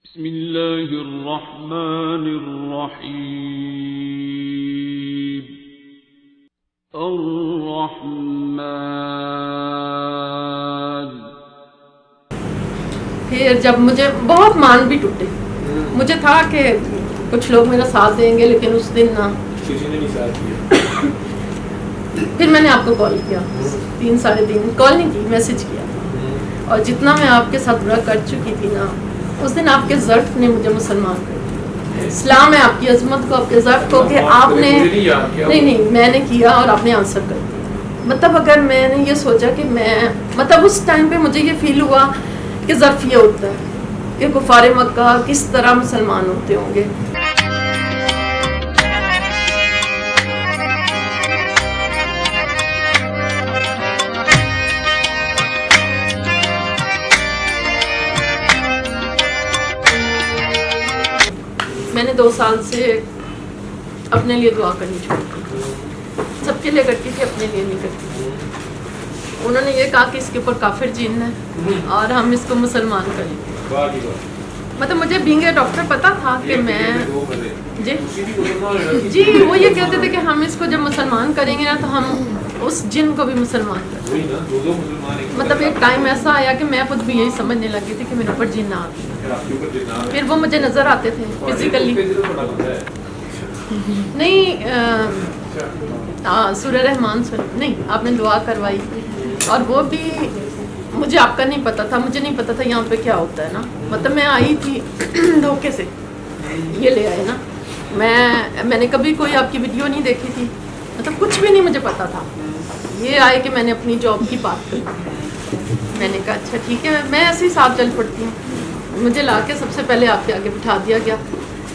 بسم اللہ الرحمن الرحیم الرحمن. پھر جب مجھے بہت مان بھی ٹوٹے، مجھے تھا کہ کچھ لوگ میرا ساتھ دیں گے، لیکن اس دن نہ کسی نے نہیں ساتھ دیا. پھر میں نے آپ کو کال کیا، 3-3.5 کال نہیں کی، میسج کیا. اور جتنا میں آپ کے ساتھ برا کر چکی تھی نا، اس دن آپ کے ظرف نے مجھے مسلمان کر دیا. اسلام ہے آپ کی عظمت کو، آپ کے ظرف کو کہ آپ نے نہیں میں نے کیا اور آپ نے آنسر کر دیا. مطلب اگر میں نے یہ سوچا کہ میں مطلب اس ٹائم پہ مجھے یہ فیل ہوا کہ ظرف یہ ہوتا ہے کہ کفار مکہ کس طرح مسلمان ہوتے ہوں گے. میں نے 2 سال سے اپنے لیے دعا کرنی چھوڑ دی. سب کے لیے کرتی تھی، اپنے لیے نہیں کرتی تھی. انہوں نے یہ کہا کہ اس کے اوپر کافر جن ہے اور ہم اس کو مسلمان کریں. مطلب مجھے بینگ اے ڈاکٹر پتا تھا کہ میں جی وہ یہ کہتے تھے کہ ہم اس کو جب مسلمان کریں گے نا تو ہم اس جن کو بھی مسلمان کریں. مطلب ایک ٹائم ایسا آیا کہ میں خود بھی یہی سمجھنے لگی تھی کہ میرے اوپر جن آ گئے. پھر وہ مجھے نظر آتے تھے فزیکلی. نہیں سورہ رحمان نہیں آپ نے دعا کروائی، اور وہ بھی مجھے آپ کا نہیں پتا تھا. مجھے نہیں پتا تھا یہاں پہ کیا ہوتا ہے نا. مطلب میں آئی تھی دھوکے سے، یہ لے آئے نا. میں نے کبھی کوئی آپ کی ویڈیو نہیں دیکھی تھی، مطلب کچھ بھی نہیں مجھے پتا تھا. یہ آئے کہ میں نے اپنی جاب کی بات کی. میں نے کہا اچھا ٹھیک ہے، میں ایسے ہی ساتھ چل پڑتی ہوں. مجھے لا کے سب سے پہلے آپ کے آگے بٹھا دیا گیا.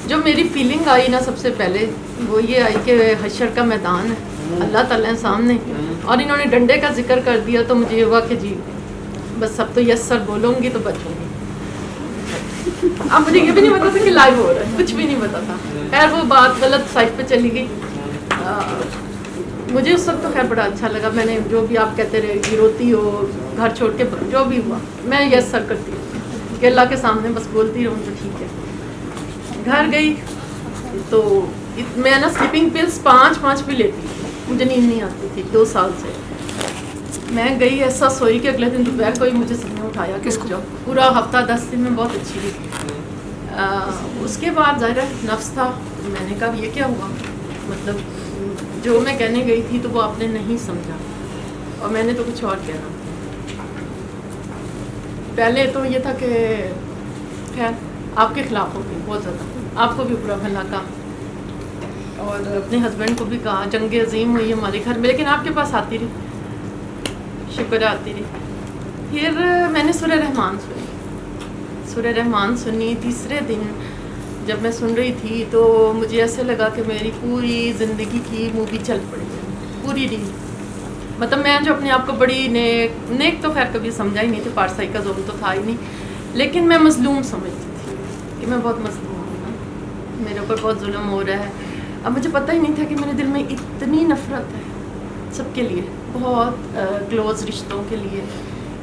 جو میری فیلنگ آئی نا سب سے پہلے وہ یہ آئی کہ حشر کا میدان ہے، اللہ تعالیٰ سامنے، اور انہوں نے ڈنڈے کا ذکر کر دیا. تو مجھے یہ ہوا کہ جی بس اب تو یس سر بولوں گی تو بچوں گی. اب مجھے یہ بھی نہیں پتا تھا کہ لائیو ہو رہا ہے، کچھ بھی نہیں پتا تھا. خیر وہ بات غلط سائٹ پہ چلی گئی. مجھے اس وقت تو خیر بڑا اچھا لگا. میں نے جو بھی آپ کہتے رہے کہ روتی ہو گھر چھوڑ کے، جو بھی ہوا میں یس سر کرتی ہوں کہ اللہ کے سامنے بس بولتی رہوں تو ٹھیک ہے. گھر گئی تو میں نا سلیپنگ پلس 5 بھی لیتی تھی، مجھے نیند نہیں آتی تھی 2 سال سے. میں گئی ایسا سوئی کہ اگلے دن دوپہر کو ہی مجھے سب نے اٹھایا کہ جو پورا ہفتہ 10 دن میں بہت اچھی رہی. اس کے بعد ظاہر نفس تھا. میں نے کہا یہ کیا ہوا، مطلب جو میں کہنے گئی تھی تو وہ آپ نے نہیں سمجھا اور میں نے تو کچھ اور کہنا. پہلے تو یہ تھا کہ خیر آپ کے خلاف ہو گئی بہت زیادہ، آپ کو بھی برا بھلا کہا اور اپنے ہسبینڈ کو بھی کہا. جنگ عظیم ہوئی ہمارے گھر میں، لیکن آپ کے پاس آتی رہی، شکر آتی رہی. پھر میں نے سورہ رحمان سنی. تیسرے دن جب میں سن رہی تھی تو مجھے ایسے لگا کہ میری پوری زندگی کی مووی چل پڑی ہے، پوری ریل. مطلب میں جو اپنے آپ کو بڑی نیک تو خیر کبھی سمجھا ہی نہیں تھی، پارسائی کا ظلم تو تھا ہی نہیں، لیکن میں مظلوم سمجھتی تھی کہ میں بہت مظلوم ہوں نا، میرے اوپر بہت ظلم ہو رہا ہے. اب مجھے پتہ ہی نہیں تھا کہ میرے دل میں اتنی نفرت ہے سب کے لیے، بہت کلوز رشتوں کے لیے،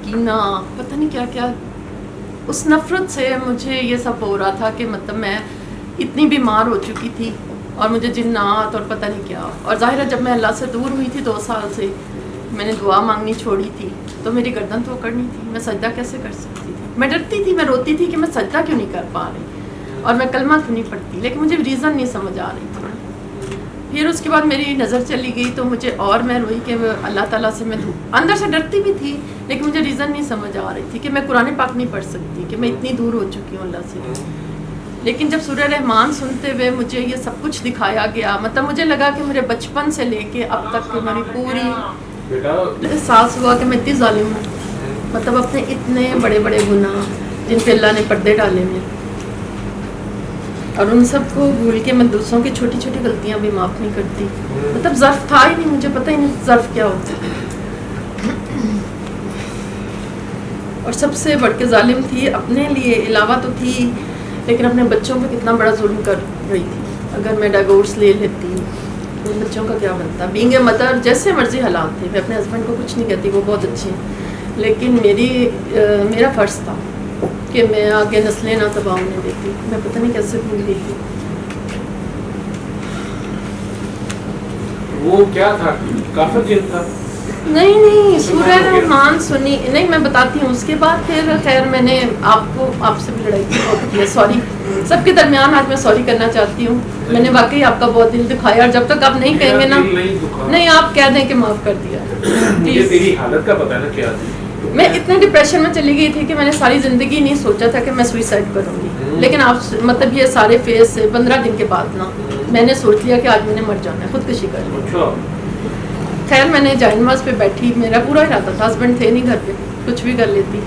کینہ، پتہ نہیں کیا کیا. اس نفرت سے مجھے یہ سب ہو رہا تھا کہ مطلب میں اتنی بیمار ہو چکی تھی اور مجھے جنات اور پتہ نہیں کیا. اور ظاہر ہے جب میں اللہ سے دور ہوئی تھی 2 سال سے، میں نے دعا مانگنی چھوڑی تھی تو میری گردن تو اکڑنی تھی. میں سجدہ کیسے کر سکتی تھی؟ میں ڈرتی تھی، میں روتی تھی کہ میں سجدہ کیوں نہیں کر پا رہی اور میں کلمہ کیوں نہیں پڑھتی، لیکن مجھے ریزن نہیں سمجھ آ رہی تھی. پھر اس کے بعد میری نظر چلی گئی تو مجھے اور میں روئی کہ اللہ تعالیٰ سے میں اندر سے ڈرتی بھی تھی، لیکن مجھے ریزن نہیں سمجھ آ رہی تھی کہ میں قرآن پاک نہیں پڑھ سکتی، کہ میں اتنی دور ہو چکی ہوں اللہ سے. لیکن جب سورہ رحمان سنتے ہوئے مجھے یہ سب کچھ دکھایا گیا، مطلب مجھے لگا کہ میرے بچپن سے لے کے اب تک کہ میری پوری احساس ہوا کہ میں اتنی ظالم ہوں. مطلب اپنے اتنے بڑے بڑے گناہ جن پہ اللہ نے پردے ڈالے میں، اور ان سب کو بھول کے میں دوسروں کی چھوٹی چھوٹی غلطیاں بھی معاف نہیں کرتی. مطلب ظرف تھا ہی نہیں، مجھے پتہ ہی نہیں ظرف کیا ہوتا ہے. اور سب سے بڑھ کے ظالم تھی اپنے لیے، علاوہ تو تھی لیکن اپنے بچوں پہ کتنا بڑا ظلم کر رہی تھی. اگر میں ڈائیورس لے لیتی ان بچوں کا کیا بنتا. بینگ اے مدر جیسے مرضی حالات تھے، میں اپنے ہسبینڈ کو کچھ نہیں کہتی، وہ بہت اچھے ہیں، لیکن میرا فرض تھا کہ میں آگے نسلیں نہ تباہ ہونے دیتی. میں پتہ نہیں کیسے بھول گئی تھی. وہ کیا تھا؟ کافر جن تھا؟ نہیں سورہ رحمان سنی نہیں، میں بتاتی ہوں. اس کے بعد پھر خیر میں نے آپ سے بھی لڑائی کی. سوری سب کے درمیان آج میں سوری کرنا چاہتی ہوں. میں نے واقعی آپ کا بہت دل دکھایا، اور جب تک آپ نہیں کہیں گے نا، نہیں آپ کہہ دیں کہ معاف کر دیا. مجھے تیری حالت کا پتہ ہے نا کیا تھی. میں اتنے ڈپریشن میں چلی گئی تھی کہ میں نے ساری زندگی نہیں سوچا تھا کہ میں سوئسائڈ کروں گی. لیکن آپ مطلب یہ سارے فیز سے 15 دن کے بعد نا میں نے سوچ لیا کہ آج میں نے مر جانا ہے، خودکشی کر لی. خیر میں نے جائے نماز پہ بیٹھی، میرا پورا ارادہ تھا، ہسبینڈ تھے نہیں گھر پہ، کچھ بھی کر لیتی.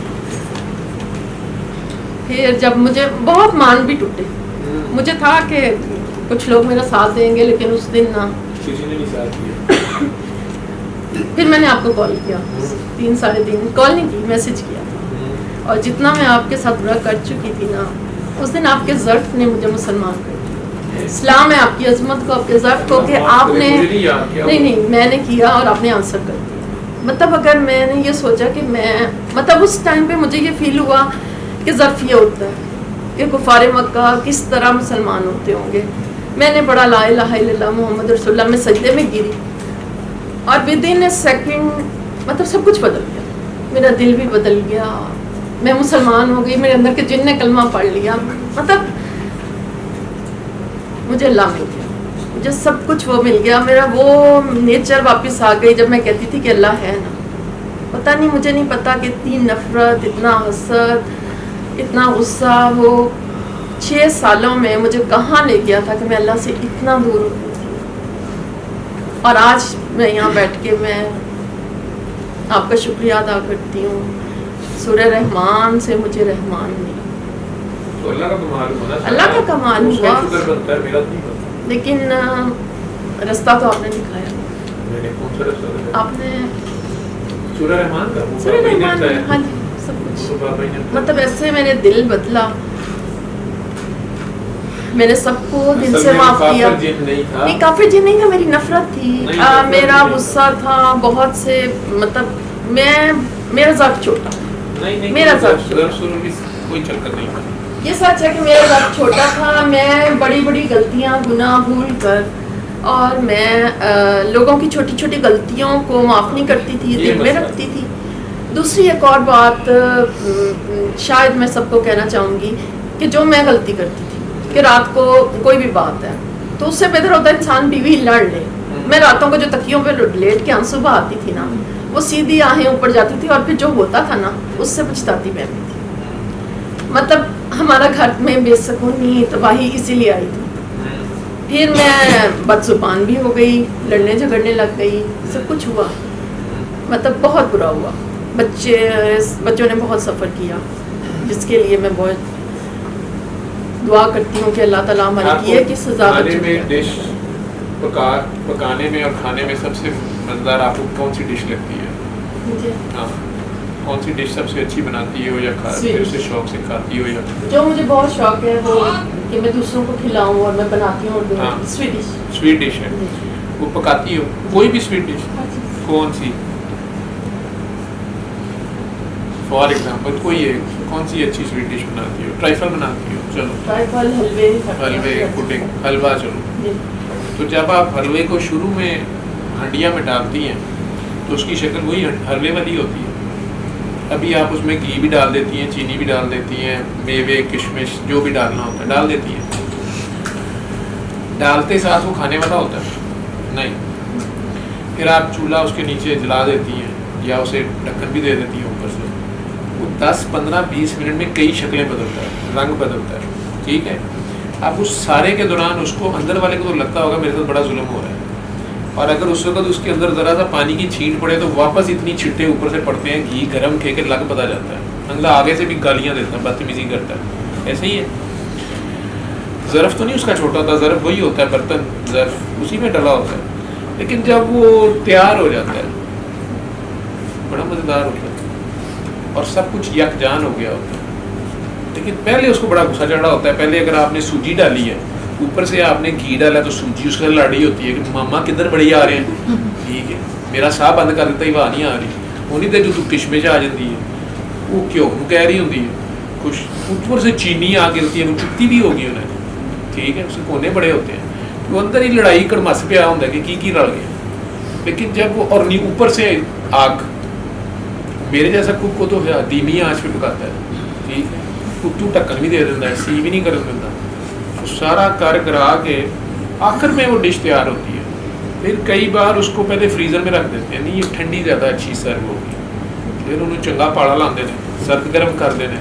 پھر جب مجھے بہت مان بھی ٹوٹے، مجھے تھا کہ کچھ لوگ میرا ساتھ دیں گے، لیکن اس دن نا کسی نے نہیں ساتھ دیا. پھر میں نے آپ کو کال کیا 3 ساڑھے 3، کال نہیں کی، میسج کیا. اور جتنا میں آپ کے ساتھ برا کر چکی تھی نا، اس دن آپ کے ظرف نے مجھے مسلمان کر دیا. اسلام ہے آپ کی عظمت کو، آپ کے ظرف کو کہ آپ نے نہیں میں نے کیا اور آپ نے آنسر کر دیا. مطلب اگر میں نے یہ سوچا کہ میں مطلب اس ٹائم پہ مجھے یہ فیل ہوا کہ ظرف یہ ہوتا ہے کہ کفار مکہ کس طرح مسلمان ہوتے ہوں گے. میں نے پڑھا لا الہ الا اللہ محمد رسول اللہ، میں سجدے میں گری اور ودن اے سیکنڈ مطلب سب کچھ بدل گیا. میرا دل بھی بدل گیا، میں مسلمان ہو گئی، میرے اندر کے جن نے کلمہ پڑھ لیا. مطلب مجھے اللہ مل گیا، مجھے سب کچھ وہ مل گیا. میرا وہ نیچر واپس آ گئی جب میں کہتی تھی کہ اللہ ہے نا. پتہ نہیں، مجھے نہیں پتا کہ اتنی نفرت، اتنا حسد، اتنا غصہ وہ 6 سالوں میں مجھے کہاں لے گیا تھا کہ میں اللہ سے اتنا دور ہو گئی تھی. اور آج میں یہاں بیٹھ کے میں آپ کا شکریہ ادا کرتی ہوں. سورہ رحمان سے مجھے رحمان ملا. تو اللہ کا کمال ہوا نا، اللہ کا کمال ہوا، شکر بنتا ہے، میرا نہیں بنتا. لیکن رستہ تو آپ نے دکھایا. میں نے کون سا رستہ دکھایا؟ آپ نے سورہ رحمان کا، سورہ رحمان میں ہاں جی سب کچھ مطلب ایسے میں نے دل بدلا. میں نے سب کو دل سے معاف کیا. نہیں کافر جن نہیں تھا، میری نفرت تھی، میرا غصہ تھا بہت سے. مطلب میرا ذات چھوٹا، میرا ذات کوئی چکر نہیں تھا. یہ سچ ہے کہ میرا ذات چھوٹا تھا. میں بڑی بڑی غلطیاں گناہ بھول کر اور میں لوگوں کی چھوٹی چھوٹی غلطیوں کو معاف نہیں کرتی تھی، دل میں رکھتی تھی. دوسری ایک اور بات شاید میں سب کو کہنا چاہوں گی کہ جو میں غلطی کرتی تھی کہ رات کو کوئی بھی بات ہے تو اس سے بہتر ہوتا ہے انسان بیوی لڑ لے. میں راتوں کو جو تکیوں پہ لیٹ کے آنسو بہاتی تھی نا، وہ سیدھی آہیں اوپر جاتی تھی اور پھر جو ہوتا تھا نا اس سے پچھتاتی میں بھی تھی. مطلب ہمارا گھر میں بے سکونی تباہی اسی لیے آئی تھی. پھر میں بد زبان بھی ہو گئی، لڑنے جھگڑنے لگ گئی، سب کچھ ہوا. مطلب بہت برا ہوا. بچوں نے بہت سفر کیا، جس کے لیے میں بہت دعا کرتی ہوں کہ اللہ تعالیٰ ہماری کیے کی سزا پکانے میں اور کھانے میں سب سے مزیدار آپ کو کون سی ڈش لگتی ہے؟ مجھے کون سی ڈش سب سے اچھی بناتی ہے یا پھر سے شوق سے کھاتی ہو؟ یا جو مجھے بہت شوق ہے وہ کہ میں دوسروں کو کھلاؤں اور میں بناتی ہوں. سویٹ ڈش ہے وہ پکاتی ہو؟ کوئی بھی سویٹ ڈش کون سی فار ایگزامپل کوئی ہے کون سی اچھی سویٹ ڈش بناتی ہو؟ ٹرائفل بناتی ہو؟ چلو ٹرائفل، حلوے، پڈنگ، حلوہ. چلو تو جب آپ حلوے کو شروع میں ہنڈیا میں ڈالتی ہیں تو اس کی شکل وہی حلوے والی ہوتی ہے. ابھی آپ اس میں گھی بھی ڈال دیتی ہیں، چینی بھی ڈال دیتی ہیں، میوے کشمش جو بھی ڈالنا ہوتا ہے ڈال دیتی ہیں. ڈالتے ساتھ وہ کھانے والا ہوتا ہے نہیں. پھر آپ چولہا اس کے نیچے جلا دیتی ہیں یا اسے ڈھکن بھی دے دیتی ہیں اوپر سے. وہ 10 15 20 منٹ میں کئی شکلیں بدلتا ہے، رنگ بدلتا ہے. ٹھیک ہے، اب اس سارے کے دوران اس کو اندر والے کو تو لگتا ہوگا میرے ساتھ بڑا ظلم ہو رہا ہے. اور اگر اس وقت اس کے اندر ذرا سا پانی کی چھینٹ پڑے تو واپس اتنی چھٹے اوپر سے پڑتے ہیں، گھی گرم کھے کے لگ پتا جاتا ہے. اندر آگے سے بھی گالیاں دیتا ہے، بدتمیزی کرتا ہے. ایسے ہی ہے. ظرف تو نہیں اس کا چھوٹا ہوتا، ظرف وہی ہوتا ہے، برتن ظرف اسی میں ڈلا ہوتا ہے. لیکن جب وہ تیار ہو جاتا ہے بڑا مزیدار ہوتا ہے اور سب کچھ یکجان ہو گیا ہوتا ہے. لیکن پہلے اس کو بڑا غصہ چڑھا ہوتا ہے. پہلے اگر آپ نے سوجی ڈالی ہے، اوپر سے آپ نے گھی ڈالا تو سوجی اس کا لاڑی ہوتی ہے کہ ماما کدھر بڑی آ رہے ہیں. ٹھیک ہے، میرا ساہ بند کر دیتا ہی وہ نہیں آ رہی. وہ نہیں تو جو کشمش آ جاتی ہے وہ کیوں کہہ رہی ہوتی ہے. خوش, اوپر سے چینی آ گرتی ہے, وہ چپتی بھی ہوگی انہیں, ٹھیک ہے, اس کے کونے بڑے ہوتے ہیں, وہ اندر ہی لڑائی کڑمس پہ آ ہوتا ہے کہ کی رل گیا. لیکن جب وہ اور اوپر سے آگ, میرے جیسا کوک کو تو دھیمی آنچ پہ پکاتا ہے, ٹھیک ہے, کتو ڈھکن بھی دے دیتا ہے, سی بھی نہیں کر دیتا, سارا کر کرا کے آخر میں وہ ڈش تیار ہوتی ہے. پھر کئی بار اس کو پہلے فریزر میں رکھ دیتے ہیں, نہیں یہ ٹھنڈی زیادہ اچھی سرو ہوگی, پھر انہوں چنگا پاڑا لاتے ہیں, سرد گرم کرتے ہیں,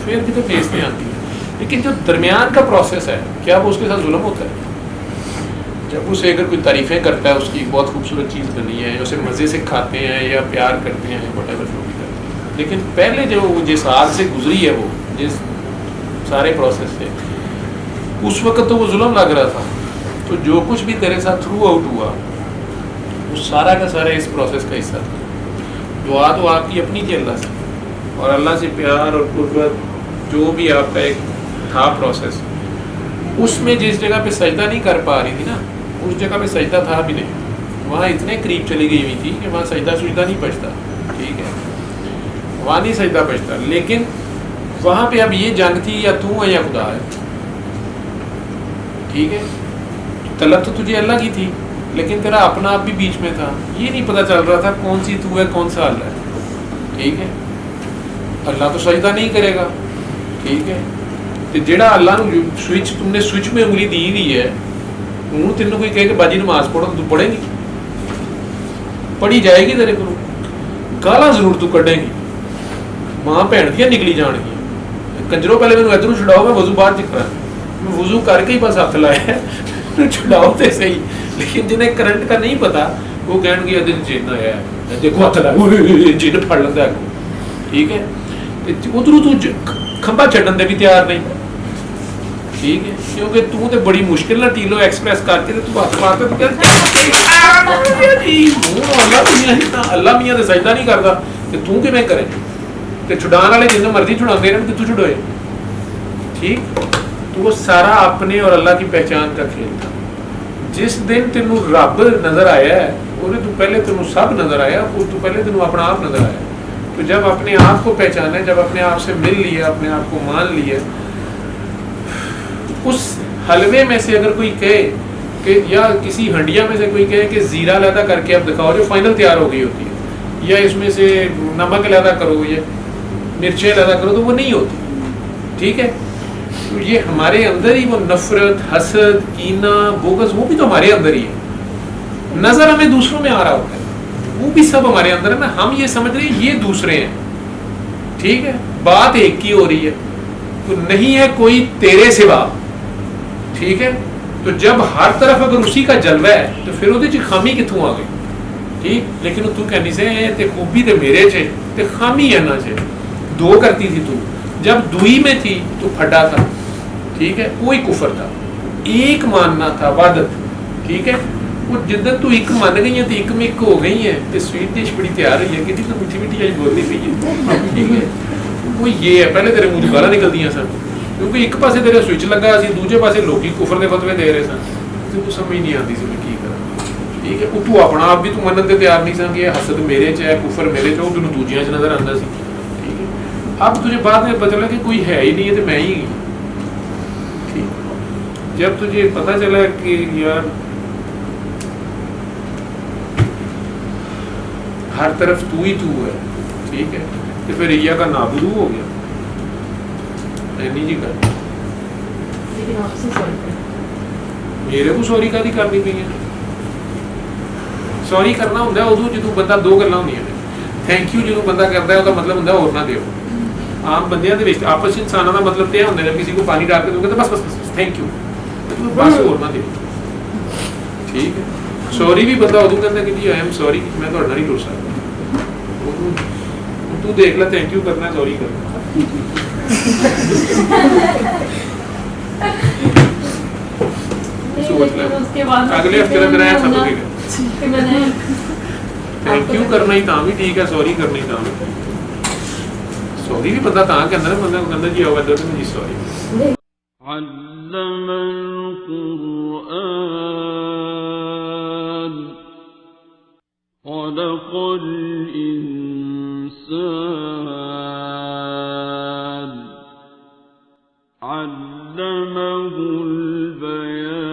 پھر بھی تو ٹیسٹیں آتی ہیں. لیکن جو درمیان کا پروسیس ہے, کیا وہ اس کے ساتھ ظلم ہوتا ہے؟ جب اسے اگر کوئی تعریفیں کرتا ہے اس کی بہت خوبصورت چیز بنی ہے, اسے مزے سے کھاتے ہیں یا پیار کرتے ہیں, وٹ ایور جو بھی کرتے ہیں, لیکن پہلے جو جس آگ سے گزری ہے, وہ جس سارے پروسیس سے, اس وقت تو وہ ظلم لگ رہا تھا. تو جو کچھ بھی تیرے ساتھ تھرو آؤٹ ہوا, وہ سارا کا سارا اس پروسیس کا حصہ تھا. دعا تو آپ کی اپنی تھی اللہ سے, اور اللہ سے پیار اور قربت جو بھی آپ کا ایک تھا پروسیس, اس میں جس جگہ پہ سجدہ نہیں کر پا رہی تھی نا, اس جگہ پہ سجدہ تھا بھی نہیں, وہاں اتنے قریب چلی گئی ہوئی تھی کہ وہاں سجدہ نہیں بچتا, ٹھیک ہے, وہاں نہیں سجدہ بچتا. لیکن وہاں پہ اب یہ جنگ تھی, یا تو ہے یا خدا ہے, ٹھیک ہے. طلب تو تجھے اللہ کی تھی, لیکن تیرا اپنا آپ بھی بیچ میں تھا, یہ نہیں پتا چل رہا تھا کون سی تو ہے کون سا اللہ ہے, ٹھیک ہے. اللہ تو سجدہ نہیں کرے گا, ٹھیک ہے. تو جہاں اللہ نے سوئچ, تم نے سوئچ میں انگلی دی ہے, ہوں تینوں کوئی کہے کہ باجی نماز پڑھو, تو پڑھے گی, پڑھی جائے گی تیرے کو, گالاں ضرور تو کڈے گی, ماں بھن دیا نکلی جان گی, کنجروں پہلے میرے ادھر چھڑاؤ, میں وضو بعد چکرا, میں وضو کر کے ہی بس ہاتھ لایا ہے, چھڑاؤ تو صحیح. لیکن جنہیں کرنٹ کا نہیں پتا, وہ کہن گے ادھر جن آیا ہے, دیکھو ہاتھ لایا, جن پھڑ لینا ہے, ٹھیک ہے. ادھر تو کھمبا چڈن دے بھی تیار نہیں, ٹھیک ہے, کیونکہ تو تے بڑی مشکل نہ ٹیلو ایکسپریس کر کے تو ہاتھ مارتے تو اللہ میاں تے سجدہ نہیں کرتا, کہ تو کیویں کرے, کہ چھڑان والے جن مرضی چھڑاندے رہن, کہ تو چھڑوئے, ٹھیک. تو وہ سارا اپنے اور اللہ کی پہچان کا کھیل تھا. جس دن تینوں رب نظر آیا ہے, وہ تو پہلے تینوں سب نظر آیا, وہ تو پہلے تینوں اپنا آپ نظر آیا. تو جب اپنے آپ کو پہچانا, جب اپنے آپ سے مل لیا, اپنے آپ کو مان لیا, اس حلوے میں سے اگر کوئی کہے کہ, یا کسی ہنڈیا میں سے کوئی کہے کہ زیرہ علیحدہ کر کے اب دکھاؤ, جو فائنل تیار ہو گئی ہوتی ہے, یا اس میں سے نمک علیحدہ کرو, یا مرچیں علیحدہ کرو, تو وہ نہیں ہوتی, ٹھیک ہے. تو یہ ہمارے اندر ہی وہ نفرت, حسد, کینہ, بغض, وہ بھی تو ہمارے اندر ہی ہے. نظر ہمیں دوسروں میں آ رہا ہوتا ہے, وہ بھی سب ہمارے اندر ہے نا. ہم یہ سمجھ رہے ہیں یہ دوسرے ہیں, ٹھیک ہے, بات ایک کی ہو رہی ہے, تو نہیں ہے کوئی تیرے سوا, ٹھیک ہے. تو جب ہر طرف اگر اسی کا جلوہ ہے, تو پھر وہ خامی کتوں آ گئی, ٹھیک. لیکن تو کہنی سے تے خوبی تے میرے چے, تے خامی ہے نا چے, دو کرتی تھی تو, جب دوئی میں تھی تو پھڈا تھا, ٹھیک ہے, وہی کفر تھا. ایک ماننا تھا وعدت, ٹھیک ہے. وہ جدن تو ایک مان گئی ہیں, تو ایک میں ایک ہو گئی ہیں, تو سویٹ ڈش بڑی تیار ہوئی ہے, کہ تو میٹھی میٹھی آج بولنی پی ہے, ٹھیک ہے. وہ یہ ہے, پہلے تیرے منہ گالاں نکلتی ہیں سن, کیونکہ ایک پاسے تیرے سوئچ لگا سی, دوجے پاسے لوگ کفر دے فتوے دے رہے سن, تو سمجھ نہیں آتی سی میں کی کرا, ٹھیک ہے. تو اپنا آپ بھی تو منن تے تیار نہیں سن کہ حسد میرے چ ہے, کفر میرے چ, وہ تینوں دوجیاں چ نظر آندا سی, ٹھیک ہے. اب تجھے بعد میں پتہ چلا کہ کوئی ہے ہی نہیں ہے, تو میں ہی, ٹھیک. جب تجھے پتہ چلا کہ یار ہر طرف تو ہی تو ہے, ٹھیک ہے, تو پھر ریا کا نابودو ہو گیا. نہیں جی کر, میرے کو سوری کدی کرنی پی ہے. سوری کرنا ہوں ادو جدو بندہ, دو گلاں ہوندیاں نے. تھینک یو جدو بندہ کرتا ہے, وہ مطلب ہوں اور نہ دیو. عام بندیاں دے وچ آپس وچ انساناں دا مطلب تے ہوندا ہے, کسی کو پانی ڈال کے دو گے تو بس بس بس تھینک یو, بس اور نہ دیو, ٹھیک ہے. سوری بھی بندہ ادو کہتا ہے کہ جی آئی ایم سوری, میں تہاڈے نال نہیں ٹر سکتا. تو دیکھ لے, تھینک یو کرنا, سوری کرنا. اگلے ہفتے تک میرا سب ٹھیک ہے. تھینک یو کرنا ہی تاں بھی ٹھیک ہے, سوری کرنا ہی تاں بھی. سوری بھی بندہ تاں کہندا ہے, بندہ کہندا جی آو ادھر تے جی سوری. علم القرآن خلق الإنسان علمه البيان